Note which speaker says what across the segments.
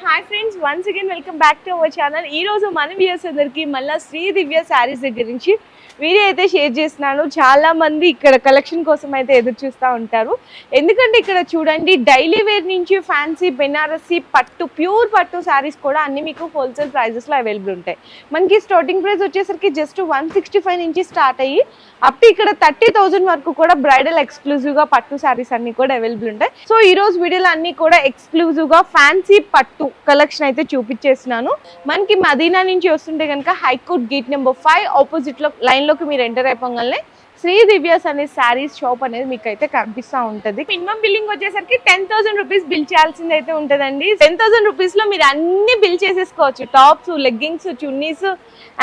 Speaker 1: Hi friends, once again welcome back to our channel. ఈ రోజు మన వ్యూయర్స్ అందరికి మళ్ళీ శ్రీ దివ్య శారీస్ దగ్గర నుంచి వీడియో అయితే షేర్ చేస్తున్నాను. చాలా మంది ఇక్కడ కలెక్షన్ కోసం అయితే ఎదురు చూస్తూ ఉంటారు. ఎందుకంటే ఇక్కడ చూడండి, డైలీ వేర్ నుంచి ఫ్యాన్సీ, బెనారసీ, పట్టు, ప్యూర్ పట్టు శారీస్ కూడా అన్ని మీకు హోల్సేల్ ప్రైజెస్లో అవైలబుల్ ఉంటాయి. మనకి స్టార్టింగ్ ప్రైస్ వచ్చేసరికి జస్ట్ 165 నుంచి స్టార్ట్ అయ్యి అప్ టు ఇక్కడ 30,000 వరకు కూడా బ్రైడల్ ఎక్స్క్లూజివ్గా పట్టు శారీస్ అన్ని కూడా అవైలబుల్ ఉంటాయి. సో ఈ రోజు వీడియోలో అన్ని కూడా ఎక్స్క్లూజివ్గా ఫ్యాన్సీ పట్టు కలెక్షన్ అయితే చూపించేస్తున్నాను. మనకి మదీనా నుంచి వస్తుంటే కనుక హైకోర్ట్ గేట్ నెంబర్ 5 ఆపోజిట్ లో లైన్ లోకి మీరు ఎంటర్ అయిపోగానే శ్రీ దివ్యాస్ అనే శారీస్ షాప్ అనేది మీకు అయితే కనిపిస్తూ ఉంటుంది. మినిమం బిల్లింగ్ వచ్చేసరికి 10,000 రూపీస్ బిల్ చేయాల్సింది అయితే ఉంటుందండి. 10,000 రూపీస్ లో మీరు అన్ని బిల్ చేసేసుకోవచ్చు. Tops, leggings, chunnis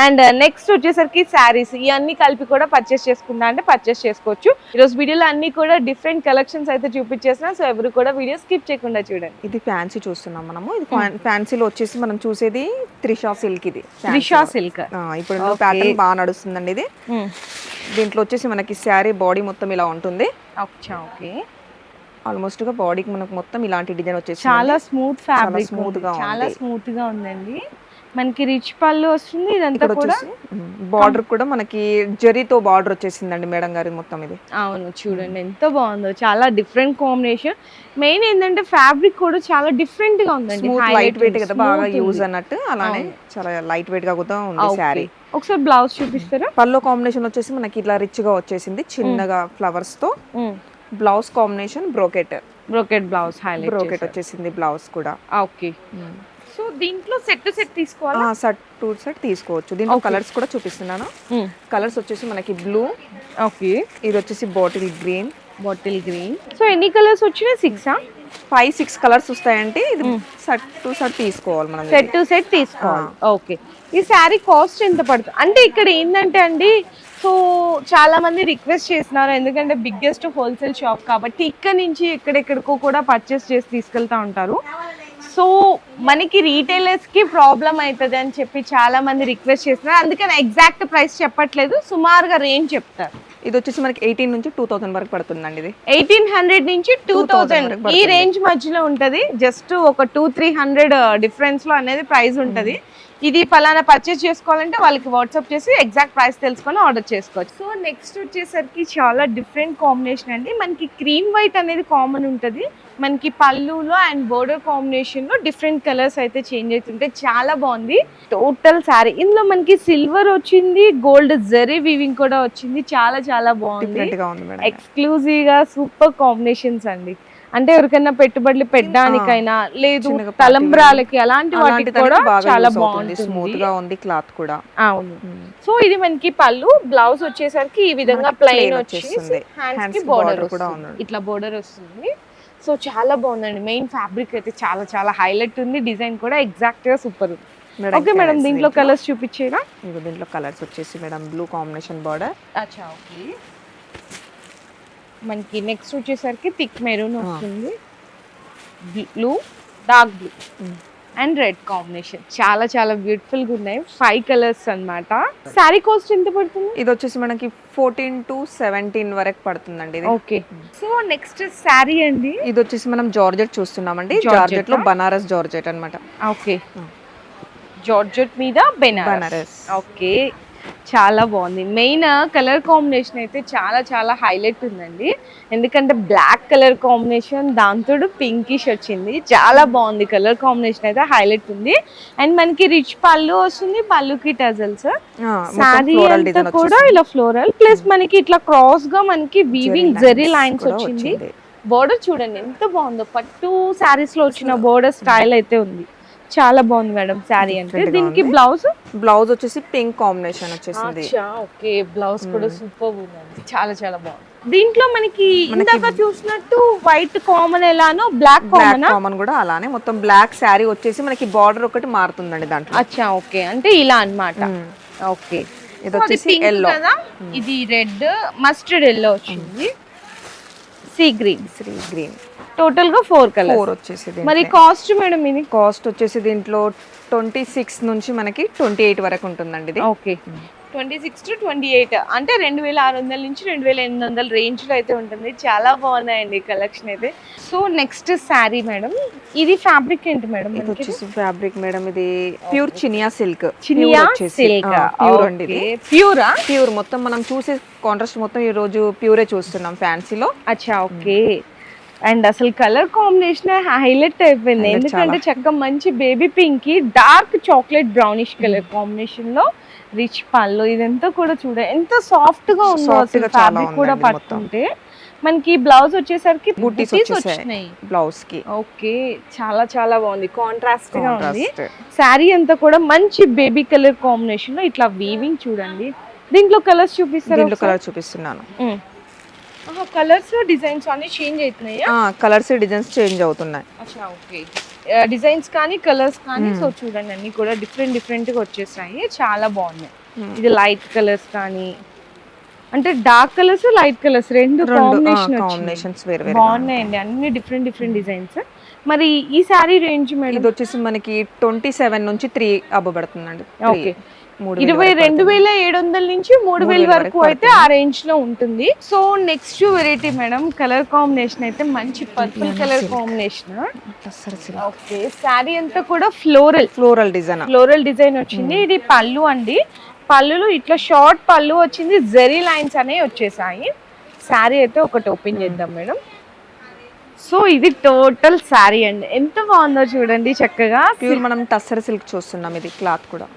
Speaker 1: and next వచ్చేసరికి శారీస్ ఇవన్నీ కలిపి కూడా పర్చేస్ చేసుకుంటా అంటే పర్చేస్ చేసుకోవచ్చు. ఈరోజు వీడియోలో అన్ని కూడా డిఫరెంట్ కలెక్షన్స్ అయితే చూపించేసిన, సో ఎవరు కూడా వీడియో స్కిప్ చేయకుండా చూడండి.
Speaker 2: ఇది ఫ్యాన్సీ చూస్తున్నాం మనము. ఇది ఫ్యాన్సీలో వచ్చేసి మనం చూసేది త్రిషా సిల్క్. ఇది
Speaker 1: త్రిషా సిల్క్
Speaker 2: ఇప్పుడు ప్యాటర్న్ బాగా నడుస్తుందండి. ఇది దీంట్లో వచ్చేసి మనకి శారీ బాడీ మొత్తం ఇలా ఉంటుంది. ఆల్మోస్ట్ గా బాడీకి మనకు మొత్తం ఇలాంటి డిజైన్ వచ్చేసి
Speaker 1: చాలా స్మూత్ ఫ్యాబ్రిక్, చాలా స్మూత్ గా ఉందండి. మనకి రిచ్ పళ్ళు వస్తుంది. ఇదంతా కూడా
Speaker 2: బార్డర్ కూడా మనకి జరీతో బార్డర్ వచ్చేసిందండి మేడం గారి మొత్తం ఇది.
Speaker 1: అవును, చూడండి ఎంత బాగుందో, చాలా డిఫరెంట్ కాంబినేషన్. మెయిన్ ఏంటంటే ఫ్యాబ్రిక్ కూడా చాలా డిఫరెంట్ గా ఉందండి.
Speaker 2: లైట్ వెయిట్ కదా, బాగా యూజ్ అన్నట్టు. అలానే చాలా లైట్ వెయిట్ గా కూడా ఉంది శారీ.
Speaker 1: ఒకసారి బ్లౌజ్ చూపిస్తారా?
Speaker 2: పల్లో కాంబినేషన్ వచ్చేసి మనకి ఇట్లా రిచ్ గా వచ్చేసింది, చిన్నగా ఫ్లవర్స్ తో. Blouse combination brocade
Speaker 1: blouse,
Speaker 2: brocade వచ్చేసింది బ్లౌజ్ కూడా.
Speaker 1: ఓకే, సో దీంట్లో సెట్ తీసుకోవాలా?
Speaker 2: సెట్ తీసుకోవచ్చు. దీంట్లో కలర్స్ కూడా చూపిస్తున్నాను. కలర్స్ వచ్చేసి మనకి బ్లూ,
Speaker 1: ఓకే,
Speaker 2: ఇది వచ్చేసి బాటిల్ గ్రీన్.
Speaker 1: సో ఎన్ని కలర్స్ వచ్చినాయి?
Speaker 2: 5-6 కలర్స్ వస్తాయంటే ఇది సెట్ తీసుకోవాలి మనం.
Speaker 1: సెట్ తీసుకోవాలి. ఓకే, ఈ శారీ కాస్ట్ ఎంత పడుతుంది అంటే ఇక్కడ ఏంటంటే అండి, సో చాలా మంది రిక్వెస్ట్ చేస్తున్నారు, ఎందుకంటే బిగ్గెస్ట్ హోల్సేల్ షాప్ కాబట్టి ఇక్కడ నుంచి ఎక్కడెక్కడికో కూడా పర్చేస్ చేసి తీసుకెళ్తా ఉంటారు. సో మనకి రీటైలర్స్ కి ప్రాబ్లం అవుతుంది అని చెప్పి చాలా మంది రిక్వెస్ట్ చేస్తున్నారు. అందుకని ఎగ్జాక్ట్ ప్రైస్ చెప్పట్లేదు, సుమారుగా రేంజ్ చెప్తారు.
Speaker 2: ఇది వచ్చేసి మనకి 18 నుంచి 2000 వరకు పడుతుందండి. ఇది
Speaker 1: 1800 నుంచి 2000 ఈ రేంజ్ మధ్యలో ఉంటది. జస్ట్ ఒక 200-300 డిఫరెన్స్ లో అనేది ప్రైస్ ఉంటది. ఇది పలానా పర్చేస్ చేసుకోవాలంటే వాళ్ళకి వాట్సాప్ చేసి ఎగ్జాక్ట్ ప్రైస్ తెలుసుకొని ఆర్డర్ చేసుకోవచ్చు. సో నెక్స్ట్ వచ్చేసరికి చాలా డిఫరెంట్ కాంబినేషన్ అండి. మనకి క్రీమ్ వైట్ అనేది కామన్ ఉంటుంది. మనకి పళ్ళులో అండ్ బోర్డర్ కాంబినేషన్ లో డిఫరెంట్ కలర్స్ అయితే చేంజ్ అవుతుంటాయి. చాలా బాగుంది టోటల్ శారీ. ఇందులో మనకి సిల్వర్ వచ్చింది, గోల్డ్ జరీ వీవింగ్ కూడా వచ్చింది. చాలా చాలా బాగుంది, ఎక్స్క్లూజివ్ గా సూపర్ కాంబినేషన్స్ అండి. అంటే ఎవరికైనా పెట్టుబడులు పెట్టడానికైనా లేదు తలంబ్రాలకి అలాంటి వాటికి కూడా చాలా బాగుంది,
Speaker 2: స్మూత్ గా ఉంది క్లాత్ కూడా.
Speaker 1: అవును. సో ఇది మనకి పళ్ళు. బ్లౌజ్ వచ్చేసరికి ఈ విధంగా ప్లెయిన్ వచ్చేసి హ్యాండ్స్ కి బోర్డర్ కూడా ఉంది, ఇట్లా బోర్డర్ వస్తుంది. సో చాలా బాగుందండి. మెయిన్ ఫ్యాబ్రిక్ అయితే చాలా చాలా హైలైట్ ఉంది. డిజైన్ కూడా ఎగ్జాక్ట్ గా సూపర్ ఉంది. ఓకే మేడం, దీంట్లో కలర్స్ చూపించేరా?
Speaker 2: దీంట్లో కలర్స్ వచ్చేసి మేడం బ్లూ కాంబినేషన్ బార్డర్.
Speaker 1: అచ్చా, ఓకే. మనకి నెక్స్ట్ వచ్చేసరికి థిక్ మెరూన్ వస్తుంది, blue, dark blue and red combination. చాలా చాలా బ్యూటిఫుల్ గా ఉన్నాయి. 5 కలర్స్ అన్నమాట. సారీ కాస్ట్ ఎంత పడుతుంది?
Speaker 2: ఇది వచ్చేసి మనకి 14 to 17 వరకు పడుతుందండి.
Speaker 1: ఓకే, సో నెక్స్ట్ సారీ అండి.
Speaker 2: ఇది వచ్చేసి మనం జార్జెట్ చూస్తున్నామండి. జార్జెట్ లో బనారస్ జార్జెట్ అన్నమాట.
Speaker 1: ఓకే, జార్జెట్ మీద బెనారస్. ఓకే, చాలా బాగుంది. మెయిన్ కలర్ కాంబినేషన్ అయితే చాలా చాలా హైలైట్ ఉందండి. ఎందుకంటే బ్లాక్ కలర్ కాంబినేషన్ దాంతో పింకిష్ వచ్చింది. చాలా బాగుంది కలర్ కాంబినేషన్ అయితే హైలైట్ ఉంది. అండ్ మనకి రిచ్ పళ్ళు వస్తుంది, పళ్ళుకి టజల్స్. శారీ అంతా కూడా ఇలా ఫ్లోరల్ ప్లస్ మనకి ఇట్లా క్రాస్ గా మనకి వీవింగ్ జరీ లైన్స్ వచ్చింది. బోర్డర్ చూడండి ఎంత బాగుందో, పట్టు శారీస్ లో వచ్చిన బోర్డర్ స్టైల్ అయితే ఉంది. చాలా బాగుంది మేడం శారీ. అంటే దీనికి
Speaker 2: బ్లౌజ్ వచ్చేసి పింక్ కాంబినేషన్ వచ్చేసింది.
Speaker 1: ఓకే, బ్లౌజ్ కూడా సూపర్ ఉంది, చాలా చాలా బాగుంది. దీంట్లో మనకి ఇందాక చూసినట్టు వైట్ కామన్ ఎలానో బ్లాక్
Speaker 2: కామన్ కూడా అలానే మొత్తం బ్లాక్ శారీ వచ్చేసి మనకి బార్డర్ ఒకటి మారుతుందండి దాంట్లో.
Speaker 1: అచ్చా, ఓకే, అంటే ఇలా అన్నమాట. ఓకే,
Speaker 2: ఇది వచ్చేసి ఎల్లో
Speaker 1: కదా, ఇది రెడ్, మస్టర్డ్ ఎల్లో వచ్చింది, సీ గ్రీన్. టోటల్ గా 4 కలర్స్ వచ్చేసి. మరి కాస్ట్ మేడం ఇది?
Speaker 2: కాస్ట్ వచ్చేసి దీంట్లో 26 నుంచి మనకి 28 వరకు ఉంటుందండి ఇది.
Speaker 1: ఓకే, 26 to 28 అంటే 2600 నుంచి 2800 రేంజ్ లో అయితే ఉంటుంది. చాలా బాగున్నాయండి కలెక్షన్ అయితే. సో నెక్స్ట్ శారీ మేడం, ఇది ఫ్యాబ్రిక్ ఏంటి మేడం?
Speaker 2: ఇది వచ్చేసి ఫ్యాబ్రిక్ మేడం, ఇది pure Chiniya silk.
Speaker 1: Chiniya silk
Speaker 2: pure అండి ఇది.
Speaker 1: ప్యూరా?
Speaker 2: ప్యూర్ మొత్తం మనం చూసే కాంట్రాస్ట్ మొత్తం ఈ రోజు ప్యూరే చూస్తున్నాం ఫ్యాన్సీలో.
Speaker 1: అచ్చా ఓకే. అండ్ అసలు కలర్ కాంబినేషన్ హైలైట్ అయిపోయింది, ఎందుకంటే చక్కగా మంచి బేబీ పింక్ కి dark chocolate brownish colour combination లో రిచ్ పళ్ళు. ఇదంతా కూడా చూడ ఎంత సాఫ్ట్ గా ఉందో అసలు ఫ్యాబ్రిక్ కూడా పట్టుకుంటే. మనకి బ్లౌజ్ వచ్చేసరికి
Speaker 2: బూటీస్ వచ్చేసాయి బ్లౌజ్ కి.
Speaker 1: ఓకే, చాలా చాలా బాగుంది, కాంట్రాస్ట్ గా ఉంది. శారీ అంతా కూడా మంచి బేబీ కలర్ కాంబినేషన్ లో ఇట్లా వీవింగ్ చూడండి. దీంట్లో కలర్స్ చూపిస్తారు?
Speaker 2: దీంట్లో కలర్ చూపిస్తున్నాను.
Speaker 1: కలర్స్ డిజైన్స్ అన్ని చేంజ్ అవుతున్నాయి.
Speaker 2: కలర్స్ డిజైన్స్ చేంజ్ అవుతున్నాయి.
Speaker 1: అచ్చా ఓకే. డిజైన్స్ కానీ కలర్స్ కానీ సో చూడండి అన్ని కూడా డిఫరెంట్ డిఫరెంట్ గా వచ్చేసాయి, చాలా బాగున్నాయి. ఇది లైట్ కలర్స్ కానీ అంటే డార్క్ కలర్స్ లైట్ కలర్స్ రెండు
Speaker 2: కాంబినేషన్స్ వేరే
Speaker 1: బాగున్నాయండి, అన్ని డిఫరెంట్ డిఫరెంట్ డిజైన్స్. మరి ఈ సారీ రేంజ్ మేడం?
Speaker 2: ఇది వచ్చేసి మనకి 27 నుంచి 3 అవ్వబడుతుందండి.
Speaker 1: ఓకే, 22,700 నుంచి 3,000 వరకు అయితే ఆ రేంజ్ లో ఉంటుంది. So next variety madam, colour combination అయితే మంచి purple colour combination. Okay, sari అంతా కూడా ఫ్లోరల్ డిజైన్ వచ్చింది. ఇది పళ్ళు అండి, పళ్ళులో ఇట్లా షార్ట్ పళ్ళు వచ్చింది, జెరీ లైన్స్ అనేవి వచ్చేసాయి. శారీ అయితే ఒకటి ఓపెన్ చేద్దాం మేడం. సో ఇది టోటల్ శారీ అండి, ఎంత బాగుందో చూడండి చక్కగా.
Speaker 2: ప్యూర్ మనం టస్సర్ సిల్క్ చూస్తున్నాం. ఇది క్లాత్ కూడా.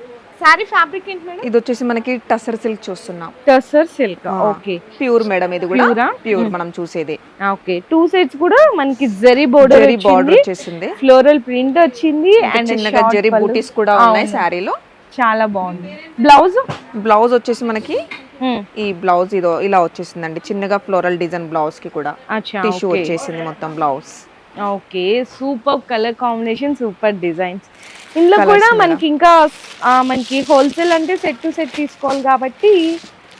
Speaker 1: సారీ ఫ్యాబ్రిక్ ఏంటి మేడం?
Speaker 2: ఇది వచ్చేసి మనకి టస్సర్ సిల్క్ చూస్తున్నాం.
Speaker 1: Tussar silk okay,
Speaker 2: pure madam. ఇది కూడా ప్యూర్ మనం చూసేది.
Speaker 1: ఓకే, 2 సైడ్స్ కూడా మనకి జరీ బోర్డర్
Speaker 2: వచ్చేసింది,
Speaker 1: ఫ్లోరల్ ప్రింట్ వచ్చింది అండ్
Speaker 2: చిన్నగా జరీ బూటీస్ కూడా ఉన్నాయి శారీలో.
Speaker 1: చాలా బాగుంది.
Speaker 2: బ్లౌజ్ వచ్చేసి మనకి ఈ బ్లౌజ్ ఇదో ఇలా వచ్చేసిందండి, చిన్నగా ఫ్లోరల్ డిజైన్ బ్లౌజ్ కి కూడా టిష్యూ వచ్చేసింది మొత్తం blouse.
Speaker 1: Okay, super colour combination, super designs. ఇందులో కూడా మనకి ఇంకా మనకి హోల్సేల్ అంటే సెట్ టు సెట్ తీసుకోవాలి కాబట్టి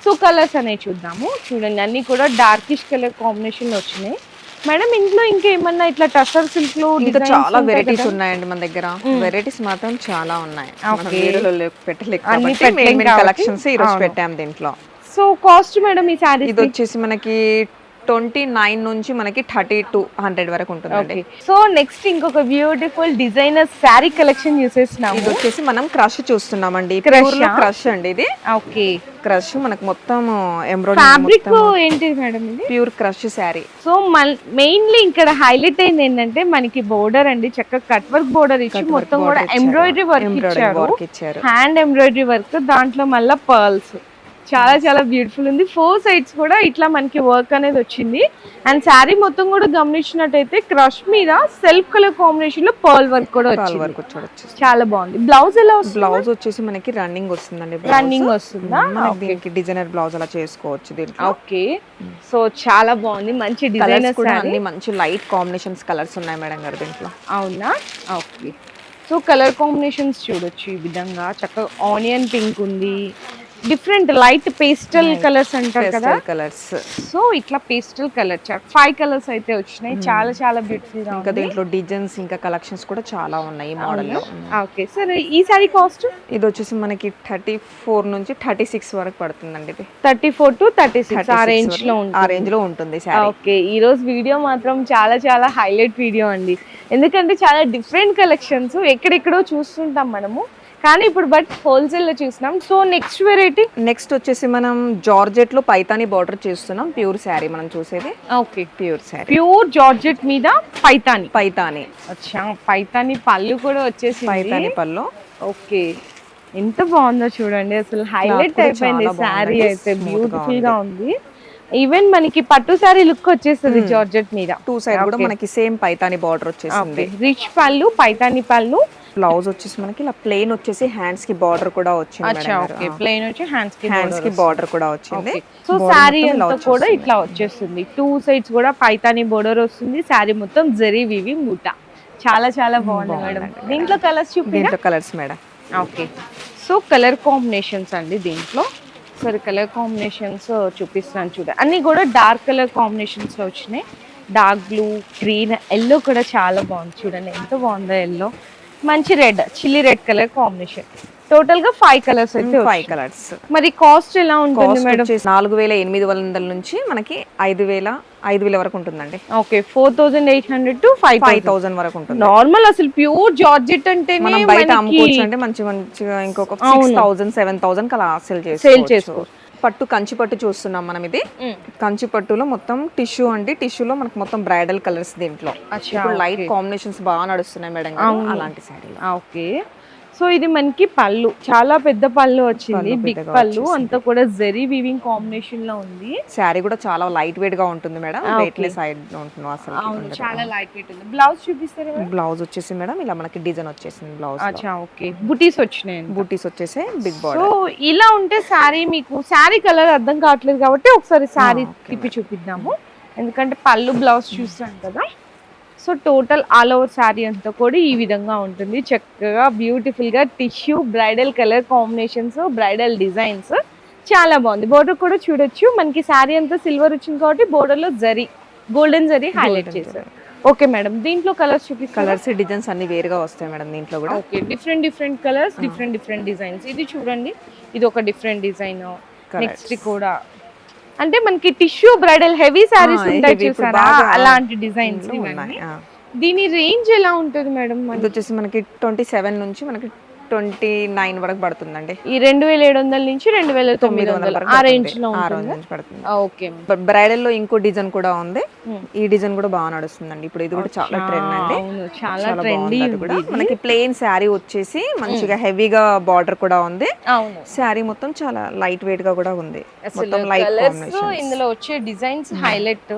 Speaker 1: సో కలర్స్ అనేవి చూద్దాము. చూడండి అన్ని కూడా డార్కిష్ కలర్ కాంబినేషన్ లో వచ్చినాయి మేడం. ఇంట్లో ఇంకా ఏమన్నా ఇట్లా టస్సర్ సిల్క్ లో
Speaker 2: ఇంకా చాలా వెరైటీస్ ఉన్నాయండి మన దగ్గర. వెరైటీస్ మాత్రం చాలా ఉన్నాయి, కలెక్షన్స్ ఈ రోజు పెట్టాం దీంట్లో.
Speaker 1: సో కాస్ట్ మేడం ఈ సారీ?
Speaker 2: ఇది వచ్చేసి మనకి 29 నుంచి మనకి 3200 వరకు ఉంటుందండి.
Speaker 1: సో నెక్స్ట్ ఇంకొక బ్యూటిఫుల్ డిజైనర్ శారీ కలెక్షన్ చూసేస్తున్నాం.
Speaker 2: ఇది వచ్చేసి మనం క్రష్ చూస్తున్నామండి. క్రష్ అండి ఇది.
Speaker 1: ఓకే,
Speaker 2: క్రష్ మనకు మొత్తం ఎంబ్రాయిడరీ
Speaker 1: ఫ్యాబ్రిక్ ఏంటి మేడం? ఇది
Speaker 2: pure crush sari.
Speaker 1: So mainly ఇక్కడ హైలైట్ అయింది ఏంటంటే మనకి బోర్డర్ అండి, చక్కగా కట్ వర్క్ బోర్డర్ ఇచ్చి మొత్తం కూడా ఎంబ్రాయిడరీ వర్క్ ఇచ్చారు, హ్యాండ్ ఎంబ్రాయిడరీ వర్క్, దాంట్లో మళ్ళీ పర్ల్స్. చాలా చాలా బ్యూటిఫుల్ ఉంది. 4 సైడ్స్ కూడా ఇట్లా మనకి వర్క్ అనేది వచ్చింది. అండ్ శారీ మొత్తం కూడా గమనించినట్టయితే క్రష్ మీద సెల్ఫ్ కలర్ కాంబినేషన్ లో పర్ల్ వర్క్ కూడా వచ్చింది, చాలా బాగుంది. బ్లౌజ్ ఎలా వస్తుంది?
Speaker 2: బ్లౌజ్ వచ్చేసి మనకి రన్నింగ్ వస్తుందండి.
Speaker 1: రన్నింగ్ వస్తుందా?
Speaker 2: దీనికి డిజైనర్ బ్లౌజ్ అలా చేసుకోవచ్చు దీంట్లో.
Speaker 1: ఓకే, సో చాలా బాగుంది, మంచి డిజైనర్
Speaker 2: కూడా అన్ని మంచి లైట్ కాంబినేషన్స్ కలర్స్ ఉన్నాయి మేడం గారు దీంట్లో.
Speaker 1: అవునా? ఓకే, సో కలర్ కాంబినేషన్స్ చూడొచ్చు ఈ విధంగా. చక్కగా ఆనియన్ పింక్ ఉంది, డిఫరెంట్ లైట్ పేస్టల్ కలర్స్ అంటారు కదా
Speaker 2: కలర్స్.
Speaker 1: సో ఇట్లా పేస్టల్ కలర్ 5 కలర్స్ అయితే వచ్చినాయి, చాలా చాలా బ్యూటిఫుల్ గా.
Speaker 2: ఇంకా దీంట్లో డిజైన్స్ ఇంకా కలెక్షన్స్ కూడా చాలా ఉన్నాయి ఈ మోడల్ లో.
Speaker 1: ఓకే సార్, ఈ సారీ కాస్ట్?
Speaker 2: ఇది వచ్చేసి మనకి 34 నుంచి 36 వరకు పడుతుందండి. ఇది
Speaker 1: 34 to 36 ఆ రేంజ్
Speaker 2: లో ఉంటుంది సారీ.
Speaker 1: ఓకే, ఈ రోజు వీడియో మాత్రం చాలా చాలా హైలైట్ వీడియో అండి, ఎందుకంటే చాలా డిఫరెంట్ కలెక్షన్స్ ఎక్కడెక్కడో చూస్తుంటాం మనము, కానీ ఇప్పుడు బట్ హోల్సేల్ లో చూస్తున్నాం. సో నెక్స్ట్ వెరైటీ
Speaker 2: వచ్చేసి మనం జార్జెట్ లో పైతాని బార్డర్ చేస్తున్నాం. ప్యూర్ శారీ మనం చూసేది.
Speaker 1: Okay,
Speaker 2: pure sari,
Speaker 1: pure georgette మీద పైతాని.
Speaker 2: అచ్చా,
Speaker 1: పైతాని పళ్ళు కూడా వచ్చేసి
Speaker 2: పైతాని పళ్ళు.
Speaker 1: ఓకే, ఎంత బాగుందో చూడండి, అసలు హైలైట్ అయిపోయింది శారీ అయితే, బ్యూటిఫుల్ గా ఉంది. ఈవెన్ మనకి పట్టు శారీ లుక్ వచ్చేస్తుంది జార్జెట్ మీద.
Speaker 2: 2 సైడ్ కూడా మనకి సేమ్ పైతాని బార్డర్ వచ్చేసింది.
Speaker 1: రిచ్ పళ్ళు, పైతాని పళ్ళు.
Speaker 2: బ్లౌజ్ వచ్చేసి మనకి ఇలా ప్లెయిన్ వచ్చేసి హ్యాండ్స్ కి బార్డర్ కూడా వచ్చింది.
Speaker 1: ప్లెయిన్ వచ్చి హ్యాండ్స్
Speaker 2: కి బార్డర్ కూడా వచ్చింది.
Speaker 1: సో శారీ అంతా కూడా ఇట్లా వచ్చేస్తుంది, 2 సైడ్స్ కూడా పైతాని బార్డర్ వస్తుంది. శారీ మొత్తం జరీ వీవింగ్ బూటా, చాలా చాలా బాగుంది మేడం. దీంట్లో కలర్స్
Speaker 2: దీంట్లో colours madam.
Speaker 1: Okay, so colour combinations అండి దీంట్లో. సరే కలర్ కాంబినేషన్స్ చూపిస్తున్నాను చూడండి, అన్ని కూడా డార్క్ కలర్ కాంబినేషన్స్ లో వచ్చినాయి. డార్క్ బ్లూ, గ్రీన్, ఎల్లో కూడా చాలా బాగుంది చూడండి, ఎంత బాగుందో ఎల్లో. మంచి red, chilli red colour combination. Total గా 5 కలర్స్ అయితే
Speaker 2: 5 కలర్స్.
Speaker 1: మరి కాస్ట్ ఎలా ఉంటుంది
Speaker 2: కాస్ట్
Speaker 1: మేడం?
Speaker 2: వచ్చేసి 4800 నుంచి మనకి 5000 వరకు ఉంటుందండి.
Speaker 1: ఓకే, 4800 టు
Speaker 2: 5000 వరకు ఉంటుంది.
Speaker 1: నార్మల్ అసలు ప్యూర్ జార్జెట్ అంటే
Speaker 2: మనం బయట అమ్ముకోవచ్చు అంటే మంచిగా ఇంకొక 6000 7000 అలా సేల్ చేసుకోవచ్చు. పట్టు కంచి పట్టు చూస్తున్నాం మనం. ఇది కంచి పట్టులో మొత్తం టిష్యూ అండి. టిష్యూలో మనకు మొత్తం బ్రైడల్ కలర్స్ దీంట్లో. ఇప్పుడు లైట్ కాంబినేషన్స్ బాగా నడుస్తున్నాయి మేడం అలాంటి సారీలో.
Speaker 1: ఓకే, సో ఇది మనకి పళ్ళు, చాలా పెద్ద పళ్ళు వచ్చింది, బిగ్ పళ్ళు అంతా కూడా జరీ వీవింగ్ కాంబినేషన్ లో ఉంది.
Speaker 2: శారీ కూడా చాలా లైట్ వెయిట్ గా ఉంటుంది మేడం, వెయిట్లెస్ సైడ్ ఉంటుంది అసలు.
Speaker 1: అవును, చాలా లైట్ వెయిట్ ఉంది. బ్లౌజ్ చూపిస్తారా?
Speaker 2: బ్లౌజ్ వచ్చేసి మేడం ఇలా మనకి డిజైన్ వచ్చేసింది బ్లౌజ్.
Speaker 1: అచ్చా, ఓకే, బుటీస్ వచ్చినాయి.
Speaker 2: బుటీస్ వచ్చేసి బిగ్ బార్డర్.
Speaker 1: సో ఇలా ఉంటే శారీ, మీకు శారీ కలర్ అర్థం కావట్లేదు కాబట్టి ఒకసారి శారీ తిప్పి చూపిద్దాము, ఎందుకంటే పళ్ళు బ్లౌజ్ చూస్తాం కదా. So total all over sari అంతా కూడా ఈ విధంగా ఉంటుంది. చక్కగా బ్యూటిఫుల్ గా tissue bridal colour combinations, bridal designs చాలా బాగుంది. బోర్డర్ కూడా చూడొచ్చు, మనకి శారీ అంతా సిల్వర్ వచ్చింది కాబట్టి బోర్డర్ లో జరీ, గోల్డెన్ జరీ హైలైట్ చేశారు. ఓకే మేడం, దీంట్లో కలర్స్ చూపిస్తారు?
Speaker 2: కలర్స్ డిజైన్స్ అన్ని వేరుగా వస్తాయి మేడం దీంట్లో కూడా.
Speaker 1: Okay, different colours, different designs. ఇది చూడండి, ఇది ఒక డిఫరెంట్ డిజైన్. నెక్స్ట్ కూడా అంటే మనకి టిష్యూ బ్రైడల్ హెవీ సారీస్ ఉంటాయి చూసారా, అలాంటి డిజైన్స్ ఇవన్నీ. దీని రేంజ్ ఎలా ఉంటుంది మేడం?
Speaker 2: ఇది వచ్చేసి మనకి 27 నుంచి మనకి 29 వరకు పడుతుందండి.
Speaker 1: ఈ 2700 నుంచి 2900 ఆ రేంజ్ లో
Speaker 2: పడుతుంది.
Speaker 1: ఓకే,
Speaker 2: బ్రైడల్ లో ఇంకో డిజైన్ కూడా ఉంది. ఈ డిజైన్ కూడా బాగా నడుస్తుందండి ఇప్పుడు. ఇది కూడా చాలా ట్రెండ్ అండి,
Speaker 1: చాలా ట్రెండీ కూడా.
Speaker 2: మనకి ప్లెయిన్ శారీ వచ్చేసి మంచిగా హెవీగా బార్డర్ కూడా ఉంది. శారీ మొత్తం చాలా లైట్ వెయిట్ గా కూడా ఉంది. మొత్తం లైట్ కాంబినేషన్.
Speaker 1: ఇందులో వచ్చే designs highlight.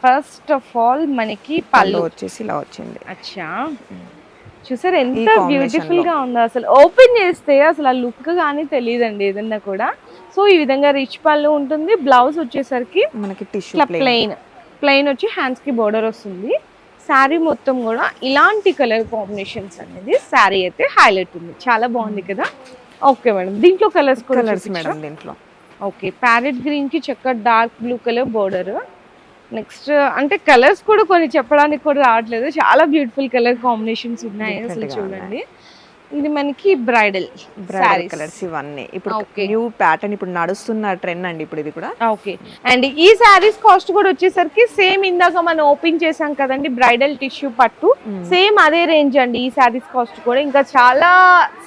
Speaker 1: First of all మనకి పళ్ళు
Speaker 2: వచ్చేసి ఇలా వచ్చింది.
Speaker 1: అచ్చా, చూసారు ఎంత బ్యూటిఫుల్ గా ఉందో, అసలు ఓపెన్ చేస్తే అసలు ఆ లుక్ కానీ తెలియదండి ఏదన్నా కూడా. సో ఈ విధంగా రిచ్ పళ్ళు ఉంటుంది. బ్లౌజ్ వచ్చేసరికి
Speaker 2: మనకి టిష్యూ
Speaker 1: ప్లెయిన్ వచ్చి హ్యాండ్స్ కి బోర్డర్ వస్తుంది. శారీ మొత్తం కూడా ఇలాంటి కలర్ కాంబినేషన్స్ అనేది శారీ అయితే హైలైట్ ఉంది, చాలా బాగుంది కదా. ఓకే మేడం, దీంట్లో కలర్స్
Speaker 2: మేడం దీంట్లో.
Speaker 1: ఓకే, ప్యారెట్ గ్రీన్ కి చక్కగా dark blue colour border. Next అంటే కలర్స్ కూడా కొన్ని చెప్పడానికి కూడా రావట్లేదు, చాలా బ్యూటిఫుల్ కలర్ కాంబినేషన్స్ ఉన్నాయి అసలు చూడండి. ఇది మనకి బ్రైడల్
Speaker 2: కలర్స్ ఇవన్నీ ఇప్పుడు న్యూ ప్యాటర్న్, ఇప్పుడు నడుస్తున్న ట్రెండ్ అండి ఇప్పుడు ఇది కూడా.
Speaker 1: ఓకే, అండ్ ఈ శారీస్ కాస్ట్ కూడా వచ్చేసరికి సేమ్ ఇందాక మనం ఓపెన్ చేసాం కదండి బ్రైడల్ టిష్యూ పట్టు, సేమ్ అదే రేంజ్ అండి ఈ శారీస్ కాస్ట్ కూడా. ఇంకా చాలా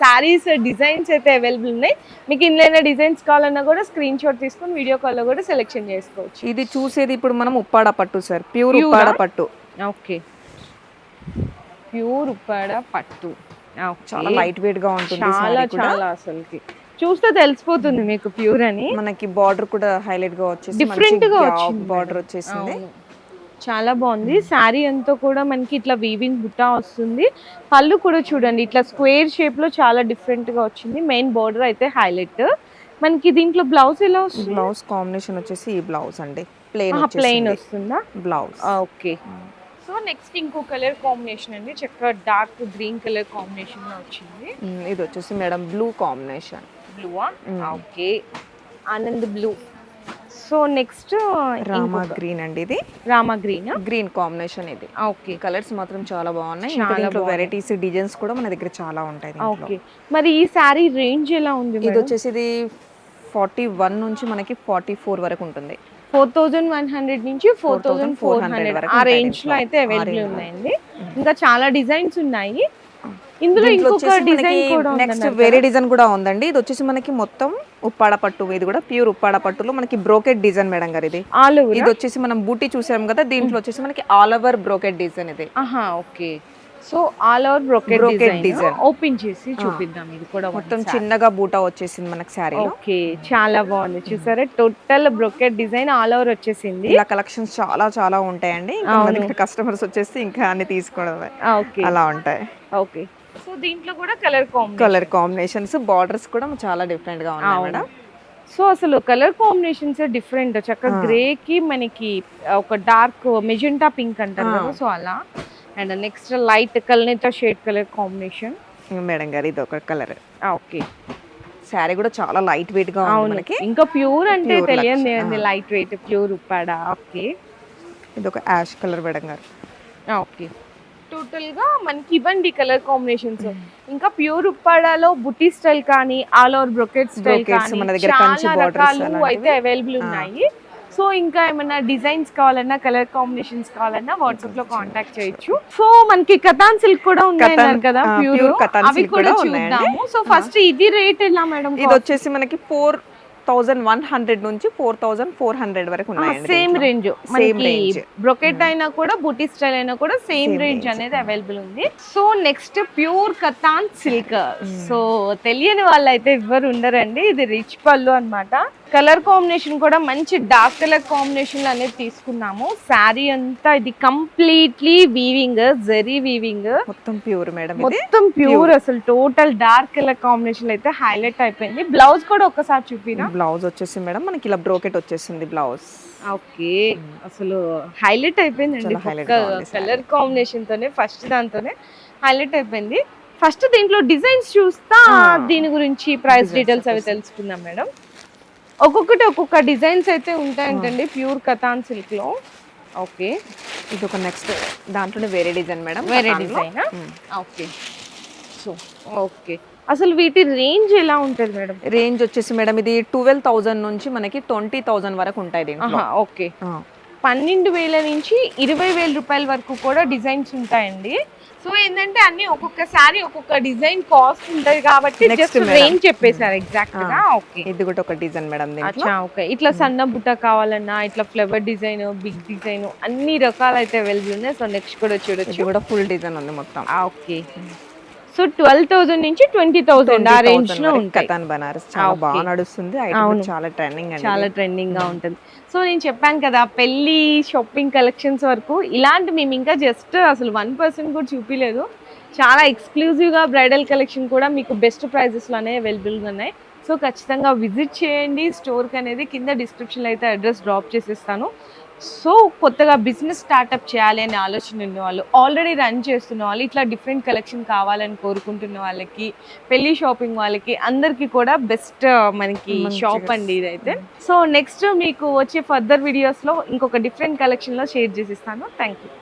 Speaker 1: శారీస్ డిజైన్స్ అయితే అవైలబుల్ ఉన్నాయి. మీకు ఇందులో డిజైన్స్ కావాలన్నా కూడా స్క్రీన్ షాట్ తీసుకొని వీడియో కాల్ లో కూడా సెలెక్షన్ చేసుకోవచ్చు.
Speaker 2: ఇది చూసేది ఇప్పుడు మనం ఉప్పాడ పట్టు సార్, ప్యూర్ ఉప్పాడ పట్టు.
Speaker 1: ఓకే, ప్యూర్ ఉప్పాడ పట్టు
Speaker 2: చాలా లైట్ వెయిట్ గా ఉంటుంది.
Speaker 1: చాలా అసలుకి చూస్తే తెలిసిపోతుంది మీకు ప్యూర్ అని.
Speaker 2: మనకి బార్డర్ కూడా హైలైట్ గా వచ్చేసి
Speaker 1: డిఫరెంట్ గా వచ్చింది,
Speaker 2: బార్డర్ వచ్చేసింది.
Speaker 1: చాలా బాగుంది. శారీ అంతా కూడా మనకి ఇట్లా వీవింగ్ బుట్టా వస్తుంది. పళ్ళు కూడా చూడండి ఇట్లా స్క్వేర్ షేప్ లో చాలా డిఫరెంట్ గా వచ్చింది. మెయిన్ బార్డర్ అయితే హైలైట్. మనకి దీంట్లో బ్లౌజ్ ఎలా వస్తుంది?
Speaker 2: బ్లౌజ్ కాంబినేషన్ వచ్చేసి ఈ బ్లౌజ్ అండి,
Speaker 1: ప్లెయిన్ వస్తుందా
Speaker 2: బ్లౌజ్.
Speaker 1: ఓకే, సో నెక్స్ట్ ఇంకో కలర్ కాంబినేషన్ అండి, చక్కగా డార్క్ గ్రీన్ కలర్ కాంబినేషన్ లో వచ్చింది.
Speaker 2: ఇది వచ్చేసి మేడం బ్లూ కాంబినేషన్.
Speaker 1: బ్లూవా? Okay, Anand blue. So next
Speaker 2: Rama green అండి, ఇది
Speaker 1: రామా గ్రీన్,
Speaker 2: గ్రీన్ కాంబినేషన్. ఇది
Speaker 1: ఓకే,
Speaker 2: కలర్స్ మాత్రం చాలా బాగున్నాయి. దీంట్లో వెరైటీస్ డిజైన్స్ కూడా మన దగ్గర చాలా ఉంటాయి.
Speaker 1: ఓకే, మరి ఈ సారీ రేంజ్ ఎలా ఉంది?
Speaker 2: ఇది వచ్చేసి ఇది 41 నుంచి మనకి 44 వరకు ఉంటుంది.
Speaker 1: 4100 నుంచి 4400 ఆ రేంజ్ లో అయితే అవైలబుల్ ఉన్నాయండి. ఇంకా చాలా డిజైన్స్ ఉన్నాయి. ఇందులో ఇంకొక డిజైన్ కూడా ఉంది,
Speaker 2: నెక్స్ట్ వేరే డిజైన్ కూడా ఉందండి. ఇది వచ్చేసి మనకి మొత్తం ఉప్పాడ పట్టు, ఇది కూడా ప్యూర్ ఉప్పాడ పట్టులో మనకి బ్రోకెట్ డిజైన్ మేడం గారు. ఇది ఇది వచ్చేసి మనం బూటీ చూసాం కదా, దీంట్లో వచ్చేసి మనకి ఆల్ ఓవర్ బ్రోకెట్ డిజైన్ ఇది.
Speaker 1: Okay, so all over brocade design open చేసి చూపిద్దాం. ఇది కూడా
Speaker 2: మొత్తం చిన్నగా బూటా వచ్చేసింది మనకి సారీ.
Speaker 1: ఓకే, చాలా బాగుంది చూసారా, total brocade design all over వచ్చేసింది.
Speaker 2: ఇలా కలెక్షన్స్ చాలా చాలా ఉంటాయండి. ఇంకా కస్టమర్స్ వచ్చేసి ఇంకా అన్ని తీసుకోవడమే అలా ఉంటాయి.
Speaker 1: ఓకే, సో దీంట్లో కూడా కలర్
Speaker 2: కాంబినేషన్స్, బార్డర్స్ కూడా చాలా డిఫరెంట్ గా ఉన్నాయి మేడం.
Speaker 1: సో అసలు కలర్ కాంబినేషన్స్ డిఫరెంట్, చక్కగా గ్రే కి మనకి ఒక డార్క్ మెజెంటా పింక్ అంటారు కదా, సో అలా. అండ్ నెక్స్ట్ లైట్ కల్నేత షేడ్ కలర్ కాంబినేషన్
Speaker 2: మేడం గారు. ఇది ఒక కలర్.
Speaker 1: ఓకే,
Speaker 2: శారీ కూడా చాలా లైట్ వెయిట్ గా ఉంది మనకి.
Speaker 1: ఇంకా ప్యూర్ అంటే తెలియదు, light weight pure Uppada. Okay,
Speaker 2: ఇది ఒక యాష్ కలర్ మేడం గారు.
Speaker 1: ఓకే, టోటల్ గా మనకి ఇవ్వండి కలర్ కాంబినేషన్స్. ఇంకా ప్యూర్ ఉప్పాడాలో బుటీ స్టైల్ కానీ all over brocade style
Speaker 2: Brocades
Speaker 1: కానీ
Speaker 2: మన దగ్గర కంచి
Speaker 1: చాలా
Speaker 2: borders
Speaker 1: రకాలు
Speaker 2: అలాంటివి.
Speaker 1: అయితే అవైలబుల్ ఉన్నాయి. సో ఇంకా ఏమైనా డిజైన్స్ కావాలన్నా కలర్ కాంబినేషన్స్ కావాలన్నా వాట్సాప్ లో కాంటాక్ట్ చేయొచ్చు. సో మనకి కథాన్ సిల్క్ కూడా ఉన్నాయి కదా ప్యూర్,
Speaker 2: pure కతాన్
Speaker 1: అవి
Speaker 2: silk
Speaker 1: కూడా
Speaker 2: కూడా ఉన్నాయండి.
Speaker 1: చూద్దాము. సో ఫస్ట్ ఇది రేట్ ఎలా మేడం?
Speaker 2: ఇది వచ్చేసి మనకి 4100 నుంచి 4400 వరకు ఉన్నాయండి.
Speaker 1: సేమ్ రేంజ్
Speaker 2: సేమ్
Speaker 1: మనకి
Speaker 2: రేంజ్.
Speaker 1: బ్రొకెట్ అయినా కూడా బుటీ స్టైల్ అయినా కూడా సేమ్
Speaker 2: Same
Speaker 1: రేంజ్
Speaker 2: range.
Speaker 1: అనేది అవైలబుల్ ఉంది. So next pure katan silk. So తెలియని వాళ్ళు అయితే ఎవ్వరు ఉండరండి. ఇది రిచ్ పళ్ళు అన్నమాట. కలర్ కాంబినేషన్ కూడా మంచి డార్క్ కలర్ కాంబినేషన్ అనేది తీసుకున్నాము. శారీ అంతా ఇది కంప్లీట్లీ వీవింగ్, జరీ వీవింగ్,
Speaker 2: మొత్తం ప్యూర్ మేడం. ఇది
Speaker 1: మొత్తం ప్యూర్. అసలు టోటల్ డార్క్ కలర్ కాంబినేషన్ అయితే హైలైట్ అయిపోయింది. బ్లౌజ్ కూడా ఒక్కసారి చూపినా.
Speaker 2: బ్లౌజ్ వచ్చేసి మేడం మనకి ఇలా బ్రోకెట్ వచ్చేసింది బ్లౌజ్.
Speaker 1: ఓకే, అసలు హైలైట్ అయిపోయిందండి.
Speaker 2: చాలా highlight గా ఉంది
Speaker 1: కలర్ కాంబినేషన్ తోనే ఫస్ట్ దాంతోనే హైలైట్ అయిపోయింది. ఫస్ట్ దీంట్లో డిజైన్స్ చూస్తా దీని గురించి ప్రైస్
Speaker 2: Designs
Speaker 1: డీటెయిల్స్ అవి తెలుసుకుందాం మేడం. ఒక్కొక్కటి ఒక్కొక్క డిజైన్స్ అయితే ఉంటాయంటండి ప్యూర్ కతాన్ సిల్క్ లో. ఓకే,
Speaker 2: ఇది ఒక నెక్స్ట్ దాంట్లోనే వేరే డిజైన్ మేడం.
Speaker 1: వేరే డిజైన్. ఓకే, సో ఓకే, అసలు వీటి రేంజ్ ఎలా ఉంటుంది మేడం?
Speaker 2: రేంజ్ వచ్చేసి మేడం ఇది 12,000 నుంచి మనకి 20,000 వరకు ఉంటాయి దీంట్లో.
Speaker 1: ఓకే, 12,000 నుంచి 20,000 రూపాయల వరకు కూడా డిజైన్స్ ఉంటాయండి. సో ఏంటంటే అన్ని ఒక్కొక్కసారి ఒక్కొక్క డిజైన్ కాస్ట్ ఉంటది కాబట్టి
Speaker 2: Next
Speaker 1: జస్ట్
Speaker 2: madam.
Speaker 1: రేంజ్ చెప్పేశారు ఎగ్జాక్ట్ గా. ఓకే,
Speaker 2: ఇది కూడా ఒక డిజైన్ మేడం దీంట్లో.
Speaker 1: అచ్చా, ఓకే. ఇట్లా సన్న బుట్ట కావాలన్నా ఇట్లా ఫ్లవర్ డిజైన్, బిగ్ డిజైన్ అన్ని రకాలు అయితే అవైలబుల్ ఉన్నాయి. సో నెక్స్ట్ కూడా చూడొచ్చు.
Speaker 2: ఇది కూడా ఫుల్ డిజైన్ ఉంది మొత్తం.
Speaker 1: ఓకే, సో 12,000 నుంచి 20,000 ఆ రేంజ్ లో ఉంటాయి.
Speaker 2: కతాన్ బనారస్ చాలా బాగా నడుస్తుంది. ఐటమ్ చాలా ట్రెండింగ్ అండి.
Speaker 1: చాలా ట్రెండింగ్ గా ఉంటుంది. సో నేను చెప్పాను కదా పెళ్లి షాపింగ్ కలెక్షన్స్ వరకు ఇలాంటి మేము ఇంకా జస్ట్ అసలు 1% కూడా చూపించలేదు. చాలా ఎక్స్క్లూజివ్ గా బ్రైడల్ కలెక్షన్ కూడా మీకు బెస్ట్ ప్రైజెస్ లోనే అవైలబుల్ గా ఉన్నాయి. సో ఖచ్చితంగా విజిట్ చేయండి స్టోర్ కి అనేది. కింద డిస్క్రిప్షన్ లో అయితే అడ్రస్ డ్రాప్ చేసేస్తాను. సో కొత్తగా బిజినెస్ స్టార్ట్అప్ చేయాలి అనే ఆలోచన ఉన్న వాళ్ళు, ఆల్రెడీ రన్ చేస్తున్న వాళ్ళు, ఇట్లా డిఫరెంట్ కలెక్షన్ కావాలని కోరుకుంటున్న వాళ్ళకి, పెళ్లి షాపింగ్ వాళ్ళకి అందరికీ కూడా బెస్ట్ మనకి షాప్ అండి ఇదైతే. సో నెక్స్ట్ మీకు వచ్చే ఫర్దర్ వీడియోస్లో ఇంకొక డిఫరెంట్ కలెక్షన్లో షేర్ చేసిస్తాను. Thank you.